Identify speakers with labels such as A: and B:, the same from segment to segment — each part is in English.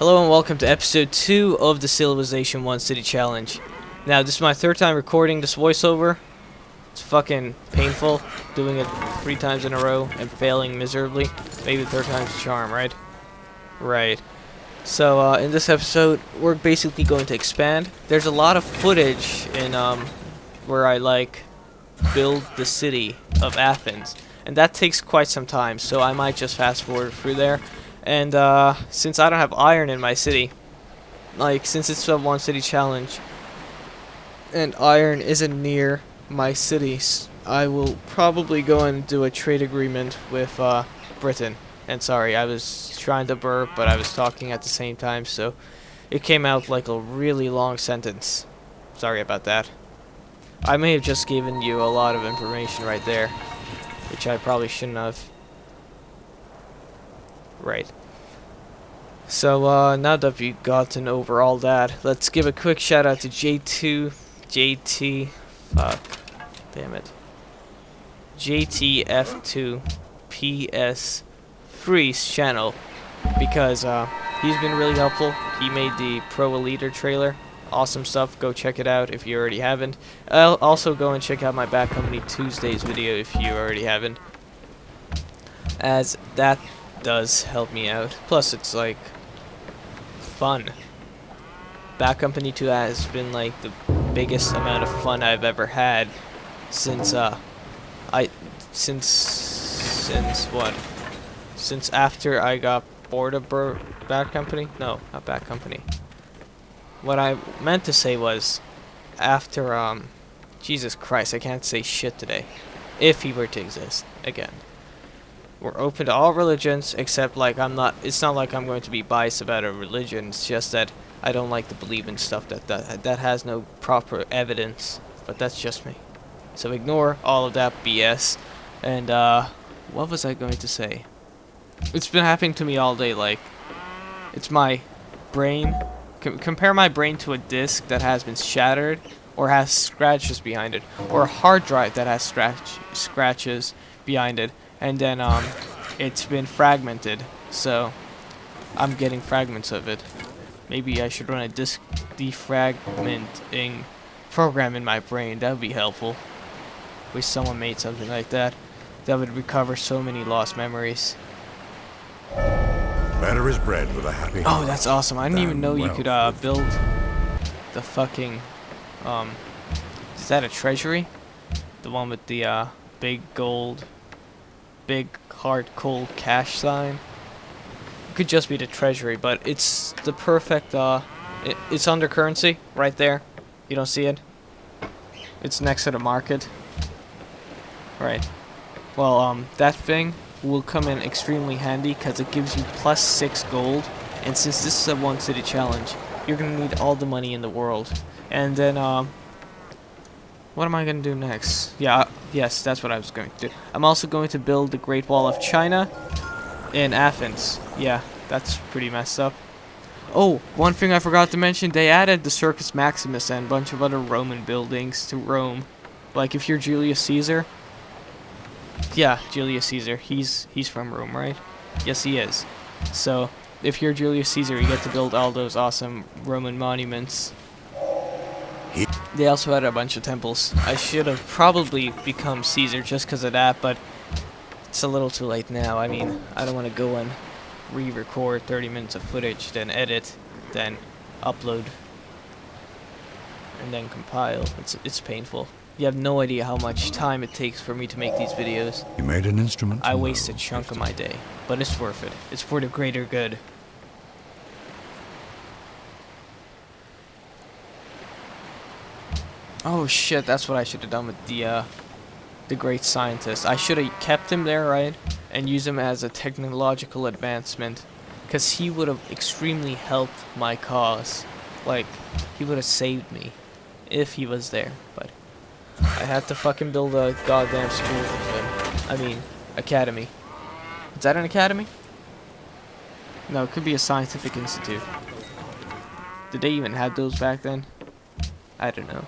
A: Hello and welcome to episode 2 of the Civilization 1 City Challenge. Now, this is my third time recording this voiceover. It's fucking painful doing it 3 times in a row and failing miserably. Maybe the third time's a charm, right? Right. So, in this episode, we're basically going to expand. There's a lot of footage in, where I, build the city of Athens. And that takes quite some time, so I might just fast forward through there. And since I don't have iron in my city, since it's a one city challenge, and iron isn't near my cities, I will probably go and do a trade agreement with Britain. And sorry, I was trying to burp, but I was talking at the same time, so it came out like a really long sentence. Sorry about that. I may have just given you a lot of information right there, which I probably shouldn't have. Right. So, now that we've gotten over all that, let's give a quick shout out to JT, fuck, damn it, JTF2 PS3's channel, because, he's been really helpful. He made the Pro Elite trailer. Awesome stuff. Go check it out if you already haven't. I'll also go and check out my Bad Company Tuesdays video if you already haven't, as that does help me out. Plus, it's like fun. Bad Company 2 has been like the biggest amount of fun I've ever had since since after I got bored of Bad Company. No, not Bad Company. What I meant to say was after Jesus Christ, I can't say shit today. If he were to exist again. We're open to all religions, except it's not like I'm going to be biased about a religion. It's just that I don't like to believe in stuff that has no proper evidence. But that's just me. So ignore all of that BS. And what was I going to say? It's been happening to me all day. It's my brain. Compare my brain to a disc that has been shattered or has scratches behind it, or a hard drive that has scratches behind it. And then it's been fragmented, so I'm getting fragments of it. Maybe I should run a disk defragmenting program in my brain. That would be helpful. Wish someone made something like that. That would recover so many lost memories.
B: Better is bred with a happy
A: Oh,
B: heart.
A: that's awesome. I didn't even know you could build the fucking is that a treasury? The one with the big hard cold cash sign. It could just be the treasury, but it's the perfect it's under currency right there. You don't see it? It's next to the market. Right. Well, that thing will come in extremely handy because it gives you +6 gold, and since this is a one city challenge, you're gonna need all the money in the world. And then what am I going to do next? Yes, that's what I was going to do. I'm also going to build the Great Wall of China in Athens. Yeah, that's pretty messed up. Oh, one thing I forgot to mention, they added the Circus Maximus and a bunch of other Roman buildings to Rome. Like if you're Julius Caesar. Yeah, Julius Caesar. He's from Rome, right? Yes, he is. So, if you're Julius Caesar, you get to build all those awesome Roman monuments. They also had a bunch of temples. I should have probably become Caesar just because of that, but it's a little too late now. I mean, I don't want to go and re-record 30 minutes of footage, then edit, then upload, and then compile. It's painful. You have no idea how much time it takes for me to make these videos.
B: You made an instrument.
A: I waste a chunk of my day, but it's worth it. It's for the greater good. Oh shit, that's what I should have done with the great scientist. I should have kept him there, right? And used him as a technological advancement. Because he would have extremely helped my cause. He would have saved me. If he was there. But I had to fucking build a goddamn school with him. I mean, academy. Is that an academy? No, it could be a scientific institute. Did they even have those back then? I don't know.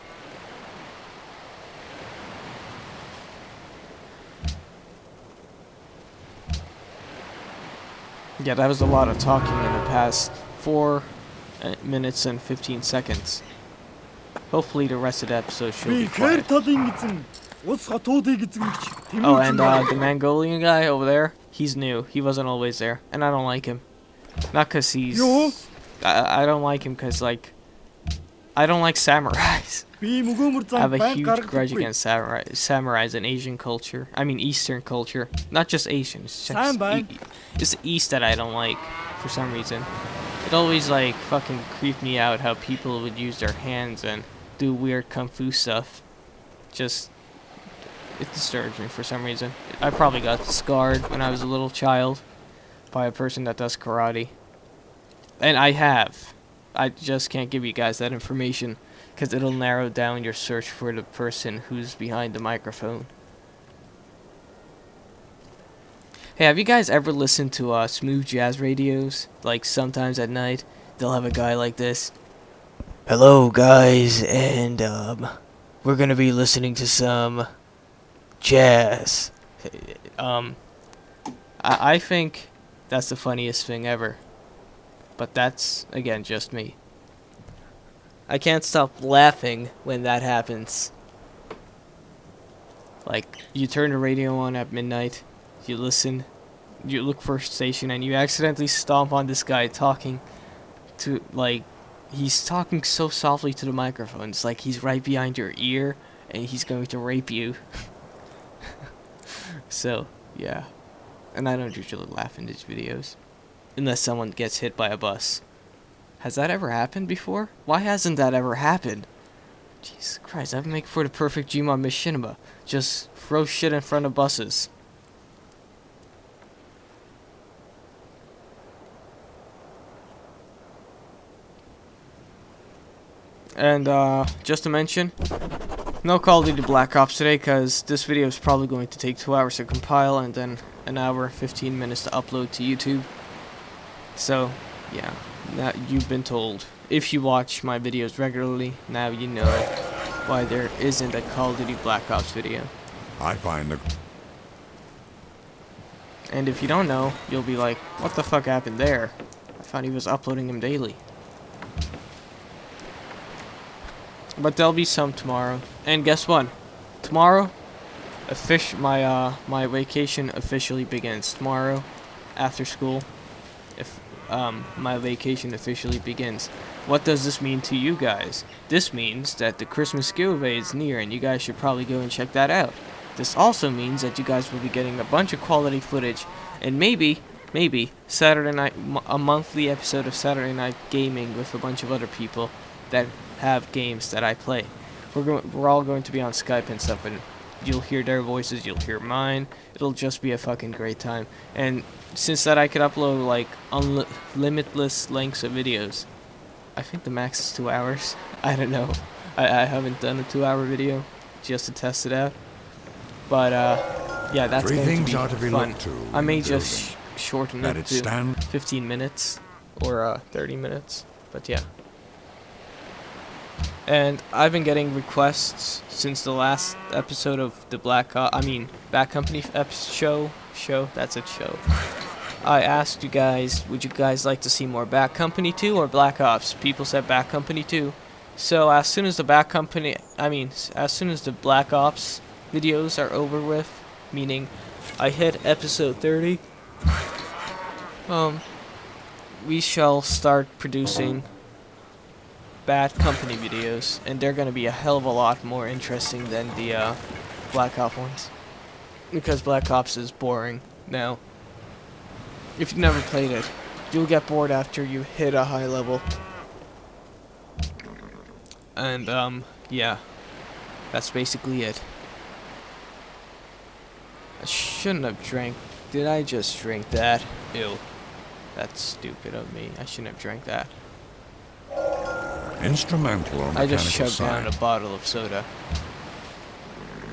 A: Yeah, that was a lot of talking in the past 4 minutes and 15 seconds. Hopefully the rest of the episode should be quiet. Oh, and the Mongolian guy over there, he's new. He wasn't always there, and I don't like him. Not because he's... I don't like him because, like, I don't like samurais. I have a huge grudge against samurais in Asian culture. I mean, Eastern culture. Not just Asian. It's just it's the East that I don't like, for some reason. It always, like, fucking creeped me out how people would use their hands and do weird kung fu stuff. Just... it disturbs me for some reason. I probably got scarred when I was a little child by a person that does karate. And I have. I just can't give you guys that information because it'll narrow down your search for the person who's behind the microphone. Hey, have you guys ever listened to smooth jazz radios? Like sometimes at night, they'll have a guy like this. Hello guys, and we're gonna be listening to some jazz. I think that's the funniest thing ever. But that's, again, just me. I can't stop laughing when that happens. Like, you turn the radio on at midnight, you listen, you look for a station, and you accidentally stomp on this guy talking to, like, he's talking so softly to the microphone. It's like he's right behind your ear, and he's going to rape you. So, yeah. And I don't usually laugh in these videos. Unless someone gets hit by a bus. Has that ever happened before? Why hasn't that ever happened? Jesus Christ, that would make for the perfect Jima Machinima. Just throw shit in front of buses. And, just to mention, no Call of Duty Black Ops today, because this video is probably going to take 2 hours to compile, and then an hour and 15 minutes to upload to YouTube. So, yeah, now you've been told. If you watch my videos regularly, now you know why there isn't a Call of Duty Black Ops video.
B: I find the...
A: And if you don't know, you'll be like, what the fuck happened there? I thought he was uploading them daily. But there'll be some tomorrow. And guess what? Tomorrow, my vacation officially begins. Tomorrow, after school, my vacation officially begins. What does this mean to you guys? This means that the Christmas giveaway is near, and you guys should probably go and check that out. This also means that you guys will be getting a bunch of quality footage, and maybe Saturday night, a monthly episode of Saturday Night Gaming with a bunch of other people that have games that I play. We're all going to be on Skype and stuff, and you'll hear their voices, you'll hear mine. It'll just be a fucking great time. And since that I could upload like limitless lengths of videos. I think the max is 2 hours. I don't know. I haven't done a 2-hour video just to test it out. But yeah, that's going to be fun. I may just shorten it to 15 minutes or 30 minutes. But yeah. And I've been getting requests since the last episode of the Bad Company show. That's a show. I asked you guys, would you guys like to see more Bad Company 2 or Black Ops? People said Bad Company 2. So as soon as the as soon as the Black Ops videos are over with, meaning I hit episode 30, we shall start producing Bad Company videos, and they're gonna be a hell of a lot more interesting than the Black Ops ones, because Black Ops is boring now. If you've never played it, you'll get bored after you hit a high level. And yeah, that's basically it. I shouldn't have drank. Did I just drink that? Ew, that's stupid of me. I shouldn't have drank that.
B: Instrumental or mechanical
A: I just shoved
B: side.
A: down a bottle of soda.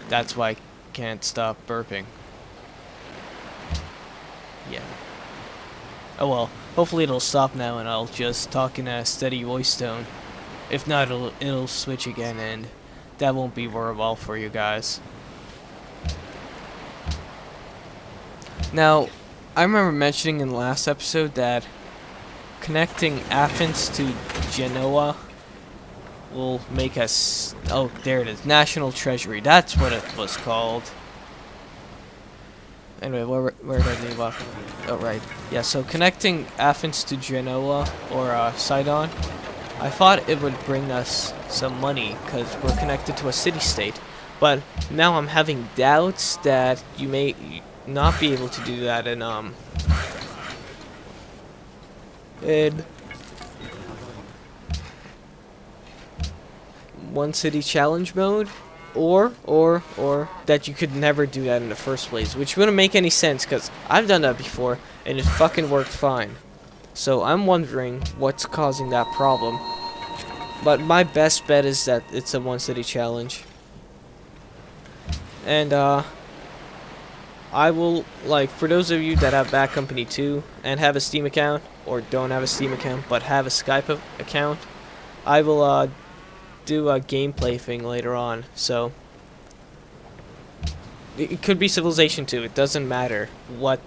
A: That's why I can't stop burping. Yeah. Oh well, hopefully it'll stop now and I'll just talk in a steady voice tone. If not, it'll switch again, and that won't be worthwhile for you guys. Now, I remember mentioning in the last episode that connecting Athens to Genoa will make us... Oh, there it is. National Treasury. That's what it was called. Anyway, where did I leave off? Oh, right. Yeah, so connecting Athens to Genoa, or Sidon, I thought it would bring us some money, because we're connected to a city-state. But now I'm having doubts that you may not be able to do that in one city challenge mode, or that you could never do that in the first place, which wouldn't make any sense because I've done that before and it fucking worked fine. So I'm wondering what's causing that problem. But my best bet is that it's a one city challenge. And I will, like, for those of you that have Bad Company 2 and have a Steam account, or don't have a Steam account but have a Skype account, I will do a gameplay thing later on. So it could be Civilization 2. It doesn't matter what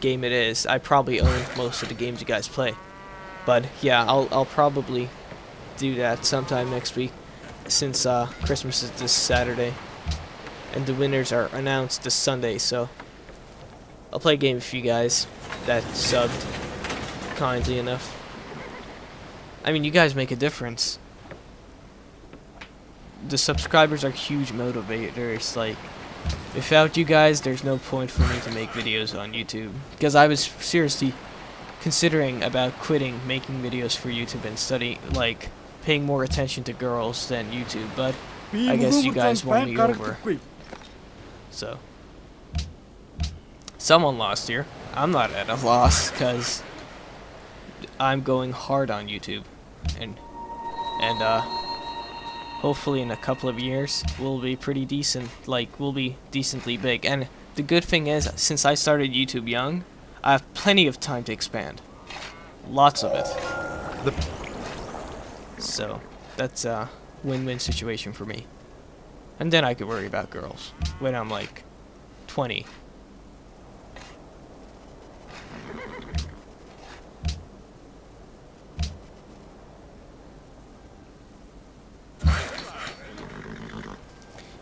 A: game it is. I probably own most of the games you guys play. But yeah, I'll probably do that sometime next week, since Christmas is this Saturday and the winners are announced this Sunday. So I'll play a game with you guys that subbed kindly enough. I mean, you guys make a difference. The subscribers are huge motivators. Like, without you guys, there's no point for me to make videos on YouTube. Because I was seriously considering about quitting making videos for YouTube and like, paying more attention to girls than YouTube. But I guess you guys won me over. So, someone lost here. I'm not at a loss, because I'm going hard on YouTube. And hopefully in a couple of years, we'll be pretty decent. Like, we'll be decently big. And the good thing is, since I started YouTube young, I have plenty of time to expand. Lots of it. So, that's a win-win situation for me. And then I could worry about girls when I'm like 20.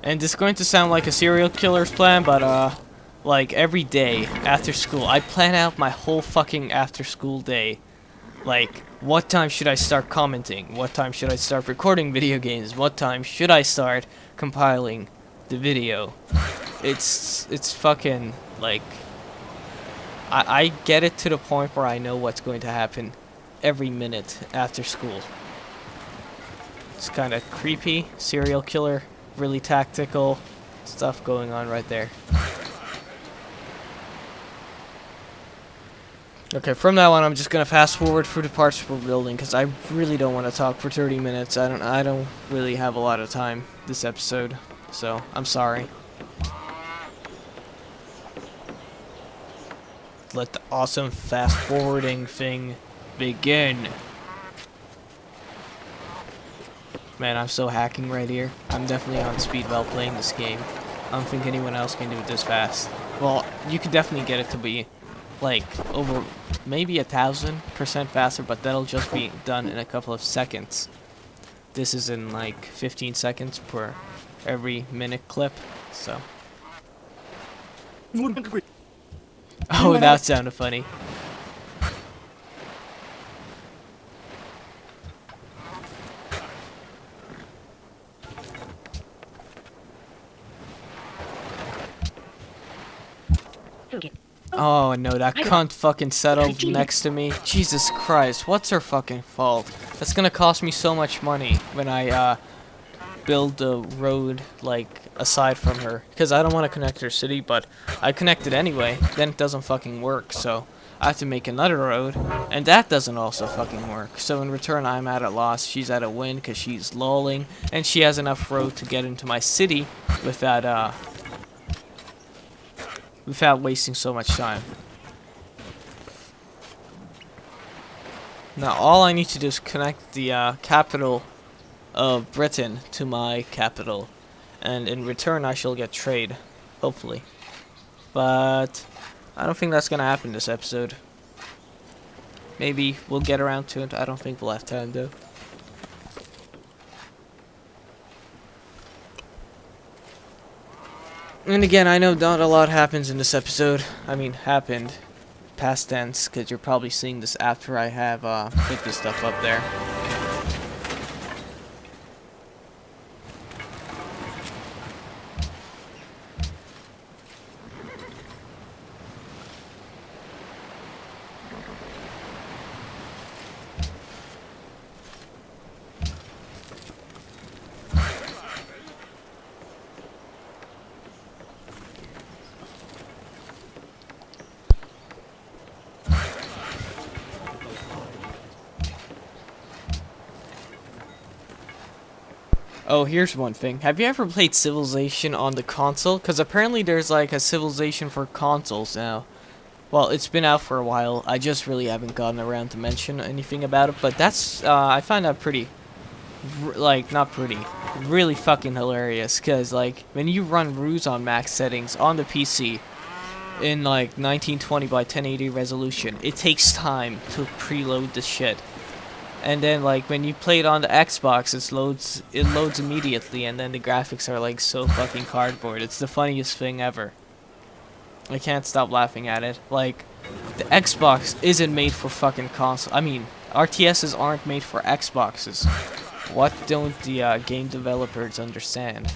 A: And this is going to sound like a serial killer's plan, but like every day after school, I plan out my whole fucking after school day. Like, what time should I start commenting? What time should I start recording video games? What time should I start compiling the video? It's fucking, like, I get it to the point where I know what's going to happen every minute after school. It's kind of creepy, serial killer, really tactical stuff going on right there. Okay, from now on, I'm just gonna fast forward through the parts we're building, because I really don't want to talk for 30 minutes. I don't really have a lot of time this episode, so I'm sorry. Let the awesome fast forwarding thing begin. Man, I'm so hacking right here. I'm definitely on speed while playing this game. I don't think anyone else can do it this fast. Well, you could definitely get it to be like over maybe 1000% faster, but that'll just be done in a couple of seconds. This is in like 15 seconds per every minute clip, so. Oh, that sounded funny. Oh no, that cunt fucking settled next to me. Jesus Christ, what's her fucking fault? That's gonna cost me so much money when I build the road, like, aside from her. Because I don't want to connect her city, but I connect it anyway. Then it doesn't fucking work, so I have to make another road. And that doesn't also fucking work. So in return, I'm at a loss. She's at a win because she's lolling. And she has enough road to get into my city without wasting so much time. Now all I need to do is connect the capital of Britain to my capital, and in return I shall get trade, hopefully. But I don't think that's gonna happen this episode. Maybe we'll get around to it. I don't think we'll have time though. And again, I know not a lot happens in this episode. I mean, happened. Past tense, because you're probably seeing this after I have put this stuff up there. Oh, here's one thing. Have you ever played Civilization on the console? Because apparently there's like a Civilization for consoles now. Well, it's been out for a while. I just really haven't gotten around to mention anything about it. But that's, I find that pretty, like, not pretty, really fucking hilarious. Because, like, when you run Ruse on max settings on the PC in, like, 1920 by 1080 resolution, it takes time to preload the shit. And then, like, when you play it on the Xbox, it loads immediately, and then the graphics are, like, so fucking cardboard. It's the funniest thing ever. I can't stop laughing at it. Like, the Xbox isn't made for fucking console. I mean, RTSs aren't made for Xboxes. What don't the game developers understand?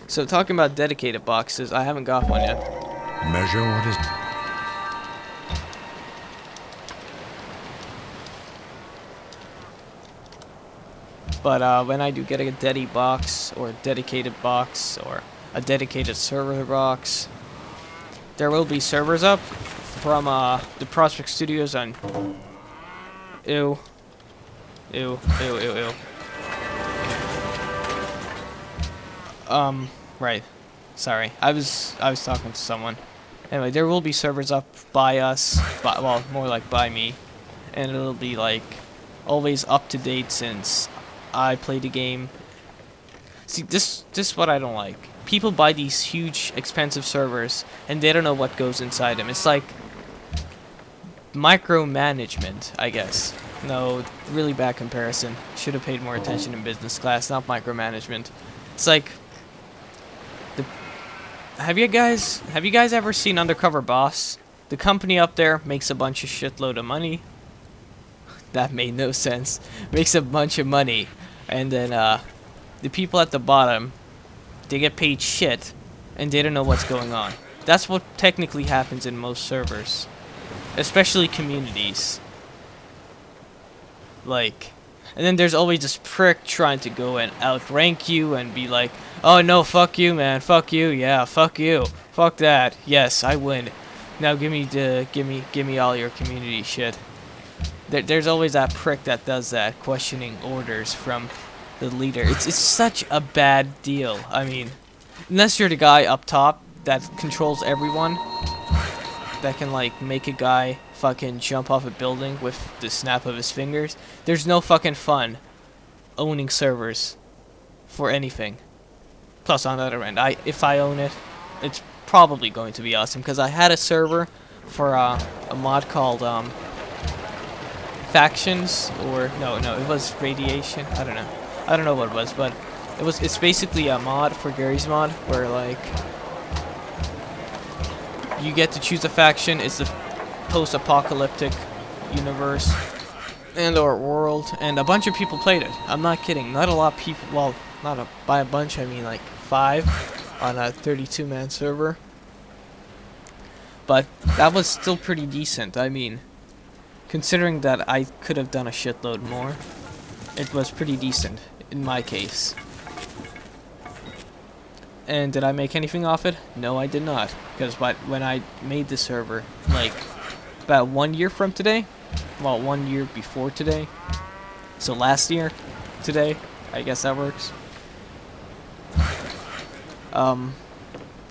A: So talking about dedicated boxes, I haven't got one yet.
B: Measure what is...
A: But when I do get a dedi box, or a dedicated box, or a dedicated server box, there will be servers up from the Prospect Studios on... Ew. Ew, ew, ew, ew. Right. Sorry. I was talking to someone. Anyway, there will be servers up by us, well, more like by me, and it'll be like always up to date since I play the game. See, this is what I don't like. People buy these huge, expensive servers, and they don't know what goes inside them. It's like micromanagement, I guess. No, really bad comparison. Should have paid more attention in business class, not micromanagement. It's like... Have you guys ever seen Undercover Boss? The company up there makes a bunch of shitload of money. That made no sense. Makes a bunch of money. And then the people at the bottom, they get paid shit and they don't know what's going on. That's what technically happens in most servers. Especially communities. Like, and then there's always this prick trying to go and outrank you and be like, oh no, fuck you, man, fuck you, yeah, fuck you, fuck that, yes, I win. Now give me all your community shit. There's always that prick that does that, questioning orders from the leader. It's such a bad deal. I mean, unless you're the guy up top that controls everyone, that can like make a guy fucking jump off a building with the snap of his fingers, there's no fucking fun owning servers for anything. Plus, on the other end, if I own it, it's probably going to be awesome, because I had a server for a mod called Factions, or no, it was Radiation. I don't know what it was, but it's basically a mod for Garry's Mod, where like you get to choose a faction. It's the post-apocalyptic universe and or world, and a bunch of people played it. I'm not kidding. Not a lot of people. Well, by a bunch, I mean like 5 on a 32-man server. But that was still pretty decent. I mean, considering that I could have done a shitload more, it was pretty decent in my case. And did I make anything off it? No, I did not. Because when I made the server, like about 1 year from today, well, 1 year before today, so last year today, I guess that works.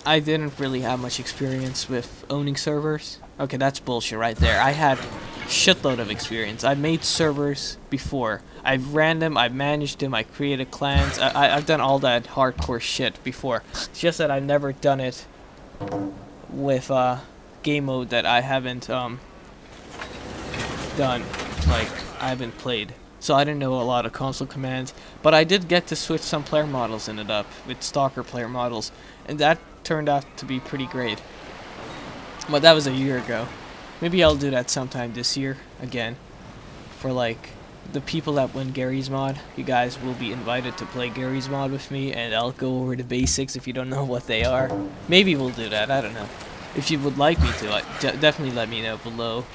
A: I didn't really have much experience with owning servers. Okay, that's bullshit right there. I had shitload of experience. I've made servers before. I've ran them, I've managed them, I created clans. I've done all that hardcore shit before. It's just that I've never done it with game mode that I haven't done. Like, I haven't played. So I didn't know a lot of console commands. But I did get to switch some player models in it up with Stalker player models. And that turned out to be pretty great. But that was a year ago. Maybe I'll do that sometime this year again. For like the people that win Gary's mod, you guys will be invited to play Gary's mod with me, and I'll go over the basics if you don't know what they are. Maybe we'll do that, I don't know. If you would like me to, definitely let me know below.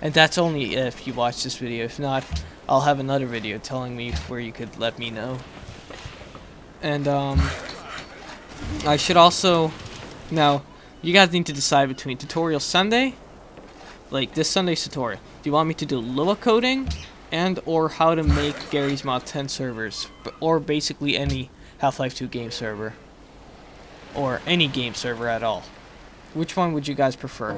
A: And that's only if you watch this video. If not, I'll have another video telling me where you could let me know. And I should also, now, you guys need to decide between Tutorial Sunday, like this Sunday's tutorial. Do you want me to do Lua coding and or how to make Gary's Mod 10 servers, or basically any Half-Life 2 game server, or any game server at all? Which one would you guys prefer?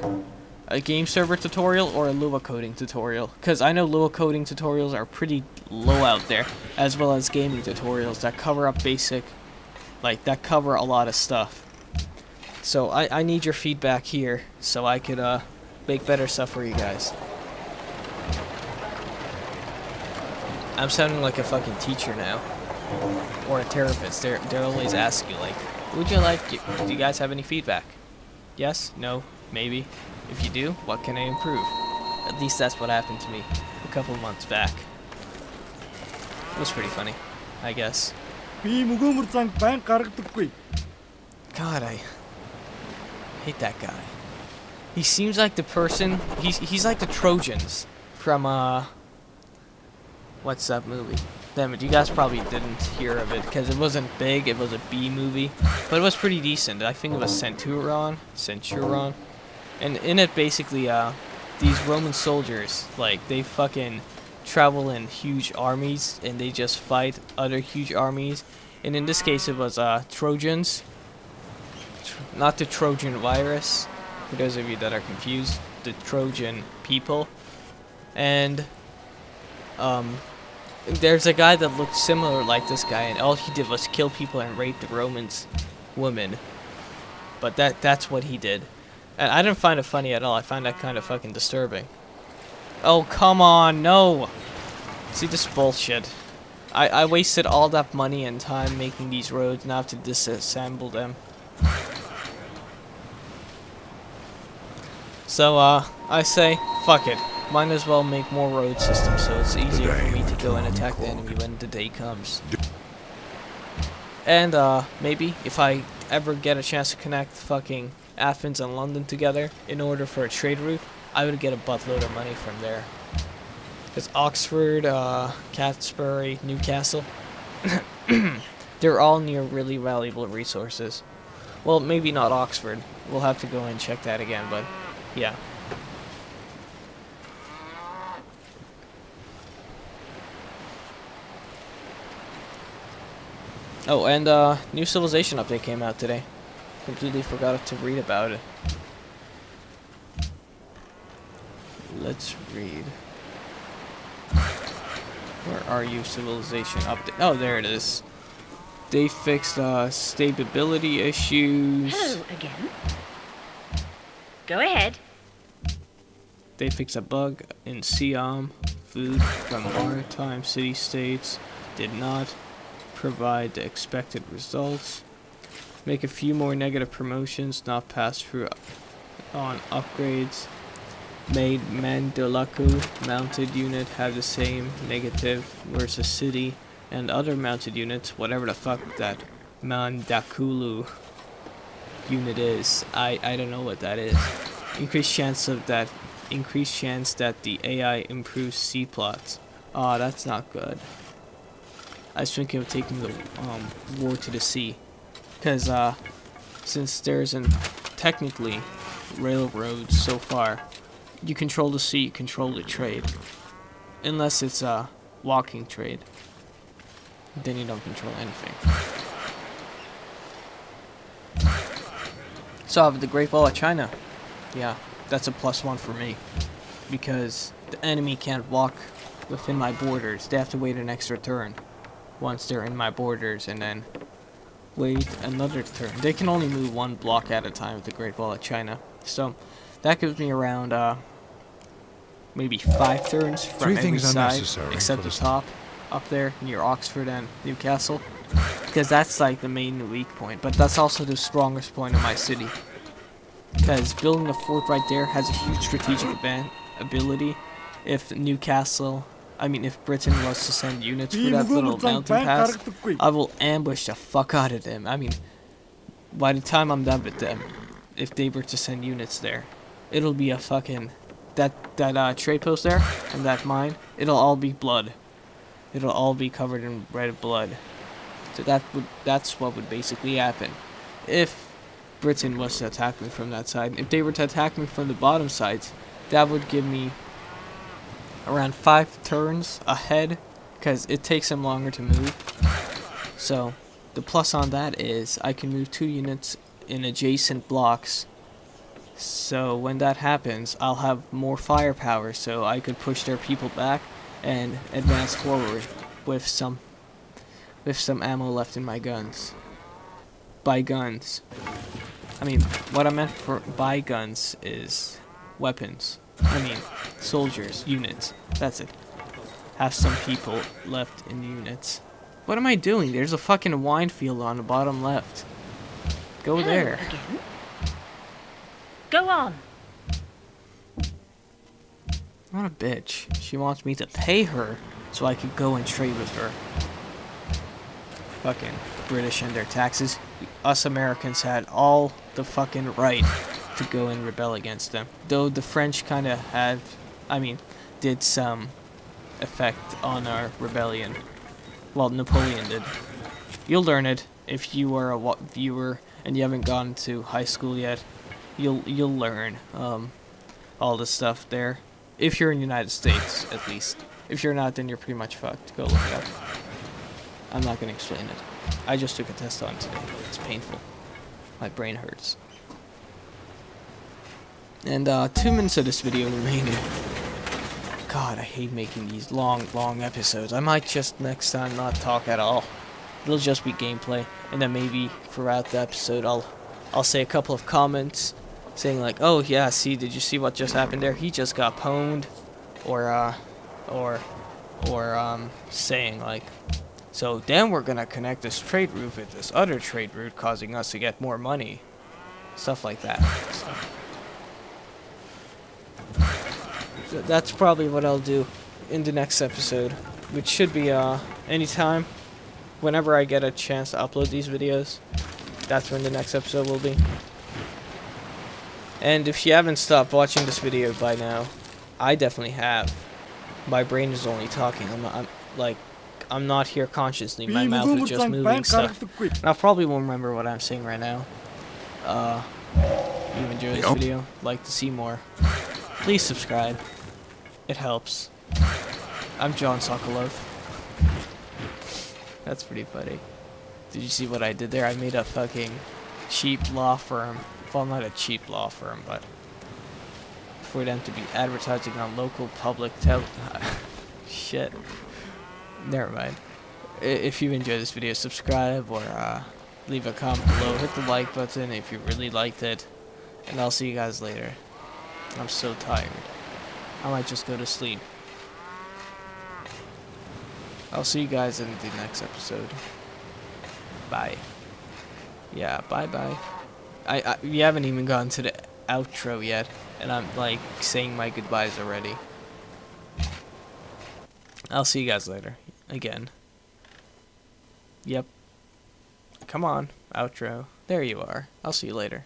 A: A game server tutorial or a Lua coding tutorial? Because I know Lua coding tutorials are pretty low out there, as well as gaming tutorials that cover up basic, like that cover a lot of stuff. So I need your feedback here so I could make better stuff for you guys. I'm sounding like a fucking teacher now, or a therapist. They're always asking like, would you like? Do you guys have any feedback? Yes? No? Maybe? If you do, what can I improve? At least that's what happened to me a couple months back. It was pretty funny, I guess. God, I hate that guy. He seems like the person. He's like the Trojans from what's that movie? Damn it, you guys probably didn't hear of it because it wasn't big. It was a B movie, but it was pretty decent. I think it was Centurion, and in it basically these Roman soldiers, like, they fucking travel in huge armies and they just fight other huge armies. And in this case, it was Trojans, not the Trojan virus. For those of you that are confused, the Trojan people. And there's a guy that looked similar like this guy, and all he did was kill people and rape the Romans' women. But that's what he did. And I didn't find it funny at all. I find that kind of fucking disturbing. Oh, come on, no! See, this bullshit. I wasted all that money and time making these roads, now I have to disassemble them. So, I say, fuck it. Might as well make more road systems so it's easier for me to go and attack the enemy when the day comes. And, maybe, if I ever get a chance to connect fucking Athens and London together in order for a trade route, I would get a buttload of money from there. Because Oxford, Catsbury, Newcastle, they're all near really valuable resources. Well, maybe not Oxford. We'll have to go and check that again, but yeah. Oh, and new Civilization update came out today. Completely forgot to read about it. Let's read. Where are you, Civilization update? Oh, there it is. They fixed stability issues.
C: Hello again. Go ahead.
A: They fixed a bug in Siam. Food from maritime city-states did not provide the expected results. Make a few more negative promotions not passed through on upgrades. Made Mandalaku mounted unit have the same negative versus city and other mounted units, whatever the fuck that Mandakulu unit is. I don't know what that is. Increased chance that the AI improves C plots. Oh, that's not good. I was thinking of taking the war to the sea, because since there isn't technically railroads so far, you control the sea, you control the trade, unless it's a walking trade. Then you don't control anything. So I have the Great Wall of China. Yeah, that's a +1 for me, because the enemy can't walk within my borders. They have to wait an extra turn once they're in my borders, and then wait another turn. They can only move one block at a time with the Great Wall of China. So that gives me around maybe 5 turns from
B: Three
A: every
B: things
A: side,
B: unnecessary
A: except
B: for
A: the
B: the
A: top up there near Oxford and Newcastle, because that's like the main weak point. But that's also the strongest point of my city, because building a fort right there has a huge strategic ability. If if Britain was to send units for that little mountain pass, I will ambush the fuck out of them. I mean, by the time I'm done with them, if they were to send units there, it'll be a fucking that trade post there and that mine. It'll all be blood. It'll all be covered in red blood. So that's what would basically happen if Britain was to attack me from that side. If they were to attack me from the bottom sides, that would give me around 5 turns ahead, because it takes them longer to move. So the plus on that is I can move 2 units in adjacent blocks. So when that happens, I'll have more firepower, so I could push their people back and advance forward with some ammo left in my guns. By guns, I mean, what I meant by guns is weapons. I mean, soldiers, units. That's it. Have some people left in units. What am I doing? There's a fucking wine field on the bottom left. Go
C: Hello
A: there.
C: again. Go on.
A: What a bitch. She wants me to pay her so I could go and trade with her. Fucking British and their taxes. Us Americans had all the fucking right to go and rebel against them. Though the French kind of did some effect on our rebellion. Well, Napoleon did. You'll learn it if you are a viewer and you haven't gone to high school yet. You'll learn all this stuff there. If you're in the United States, at least. If you're not, then you're pretty much fucked. Go look it up. I'm not gonna explain it. I just took a test on it today. It's painful. My brain hurts. And 2 minutes of this video remaining. God, I hate making these long episodes. I might just next time not talk at all. It'll just be gameplay, and then maybe throughout the episode I'll say a couple of comments saying like, "Oh yeah, see, did you see what just happened there? He just got pwned," or saying like, "So then we're gonna connect this trade route with this other trade route, causing us to get more money," stuff like that. So that's probably what I'll do in the next episode, which should be anytime, whenever I get a chance to upload these videos. That's when the next episode will be. And if you haven't stopped watching this video by now, I definitely have. My brain is only talking. I'm not here consciously. My mouth is just moving stuff. And I probably won't remember what I'm saying right now. If you enjoyed this video, like to see more, please subscribe. It helps. I'm John Sokolov. That's pretty funny. Did you see what I did there? I made a fucking cheap law firm. Well, not a cheap law firm, but for them to be advertising on local public shit. Never mind. If you enjoyed this video, subscribe or leave a comment below. Hit the like button if you really liked it. And I'll see you guys later. I'm so tired. I might just go to sleep. I'll see you guys in the next episode. Bye. Yeah, bye-bye. We haven't even gotten to the outro yet, and I'm like saying my goodbyes already. I'll see you guys later. Again. Yep. Come on, outro. There you are. I'll see you later.